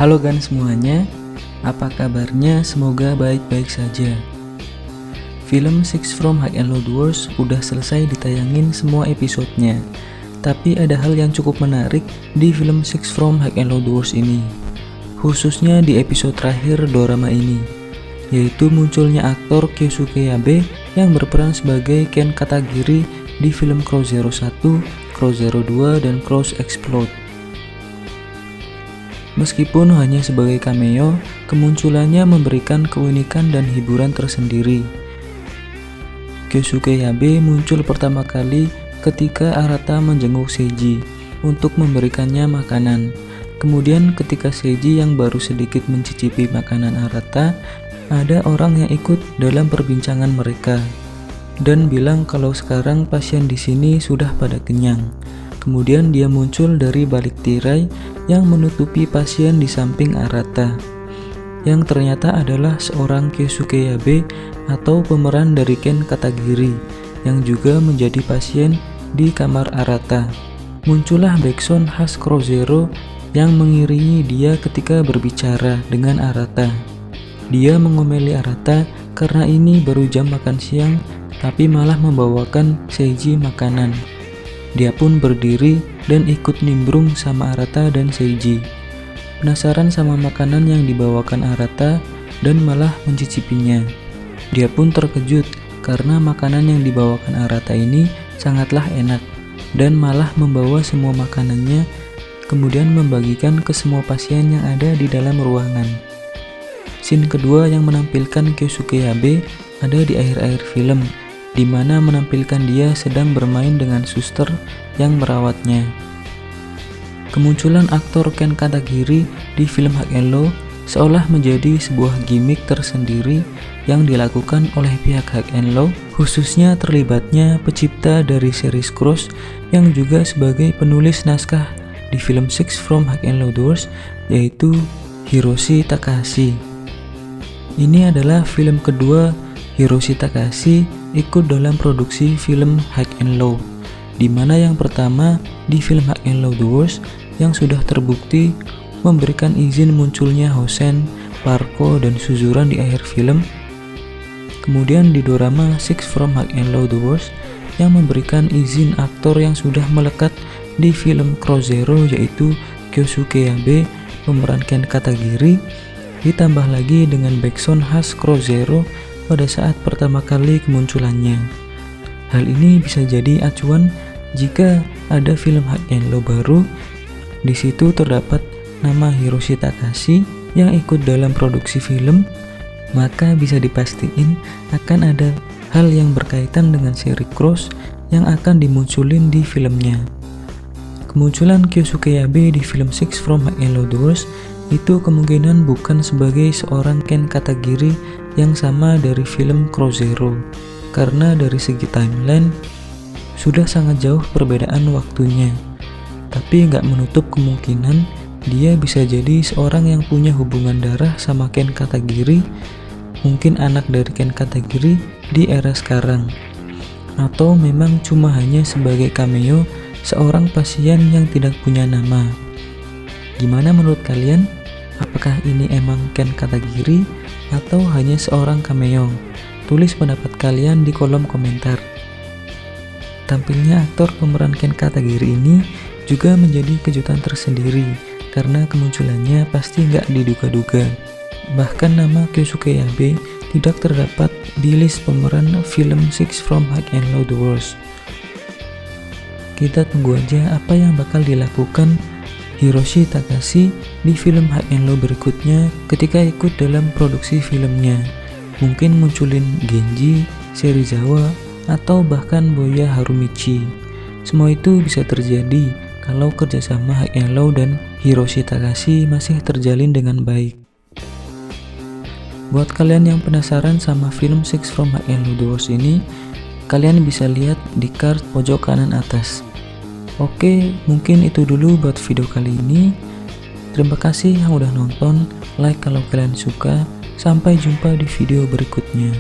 Halo guys semuanya, apa kabarnya? Semoga baik-baik saja. Film Six from High and Low Dwarfs udah selesai ditayangin semua episodenya. Tapi ada hal yang cukup menarik di film Six from High and Low Dwarfs ini, khususnya di episode terakhir dorama ini, yaitu munculnya aktor Kyosuke Yabe yang berperan sebagai Ken Katagiri di film Crow Zero 1, Crow Zero 2, dan Crow Explode. Meskipun hanya sebagai cameo, kemunculannya memberikan keunikan dan hiburan tersendiri. Kyosuke Yabe muncul pertama kali ketika Arata menjenguk Seiji untuk memberikannya makanan. Kemudian ketika Seiji yang baru sedikit mencicipi makanan Arata, ada orang yang ikut dalam perbincangan mereka dan bilang kalau sekarang pasien di sini sudah pada kenyang. Kemudian dia muncul dari balik tirai yang menutupi pasien di samping Arata, yang ternyata adalah seorang Kyosuke Yabe atau pemeran dari Ken Katagiri yang juga menjadi pasien di kamar Arata. Muncullah backsound khas Crow Zero yang mengiringi dia ketika berbicara dengan Arata. Dia mengomeli Arata karena ini baru jam makan siang tapi malah membawakan Seiji makanan. Dia pun berdiri dan ikut nimbrung sama Arata dan Seiji. Penasaran sama makanan yang dibawakan Arata dan malah mencicipinya. Dia pun terkejut karena makanan yang dibawakan Arata ini sangatlah enak dan malah membawa semua makanannya kemudian membagikan ke semua pasien yang ada di dalam ruangan. Scene kedua yang menampilkan Kyosuke Yabe ada di akhir-akhir film, di mana menampilkan dia sedang bermain dengan suster yang merawatnya. Kemunculan aktor Ken Katagiri di film High and Low seolah menjadi sebuah gimmick tersendiri yang dilakukan oleh pihak High and Low, khususnya terlibatnya pencipta dari series Cross yang juga sebagai penulis naskah di film Six from High and Low Dwarfs, yaitu Hiroshi Takahashi. Ini adalah film kedua Hiroshi Takahashi ikut dalam produksi film High and Low, di mana yang pertama di film High and Low Dwarfs yang sudah terbukti memberikan izin munculnya Hosen, Parko, dan Suzuran di akhir film. Kemudian di dorama Six from High and Low Dwarfs yang memberikan izin aktor yang sudah melekat di film Crow Zero, yaitu Kyosuke Yabe pemeran Ken Katagiri, ditambah lagi dengan backsound khas Crow Zero pada saat pertama kali kemunculannya. Hal ini bisa jadi acuan jika ada film High and Low baru. Di situ terdapat nama Hiroshi Takahashi yang ikut dalam produksi film, maka bisa dipastiin akan ada hal yang berkaitan dengan seri Cross yang akan dimunculin di filmnya. Kemunculan Kyosuke Yabe di film Six from High and Low Dwarfs itu kemungkinan bukan sebagai seorang Ken Katagiri yang sama dari film Crow Zero, karena dari segi timeline sudah sangat jauh perbedaan waktunya. Tapi nggak menutup kemungkinan dia bisa jadi seorang yang punya hubungan darah sama Ken Katagiri, mungkin anak dari Ken Katagiri di era sekarang, atau memang cuma hanya sebagai cameo seorang pasien yang tidak punya nama. Gimana menurut kalian? Apakah ini emang Ken Katagiri atau hanya seorang cameo? Tulis pendapat kalian di kolom komentar. Tampilnya aktor pemeran Ken Katagiri ini juga menjadi kejutan tersendiri karena kemunculannya pasti nggak diduga-duga. Bahkan nama Kyosuke Yabe tidak terdapat di list pemeran film Six from High and Low Dwarfs. Kita tunggu aja apa yang bakal dilakukan Hiroshi Takahashi di film High and Low berikutnya ketika ikut dalam produksi filmnya. Mungkin munculin Genji, Serizawa, atau bahkan Boya Harumichi. Semua itu bisa terjadi kalau kerjasama High and Low dan Hiroshi Takahashi masih terjalin dengan baik. Buat kalian yang penasaran sama film Six from High and Low Dwarfs ini, kalian bisa lihat di card pojok kanan atas. Oke, mungkin itu dulu buat video kali ini. Terima kasih yang udah nonton, like kalau kalian suka. Sampai jumpa di video berikutnya.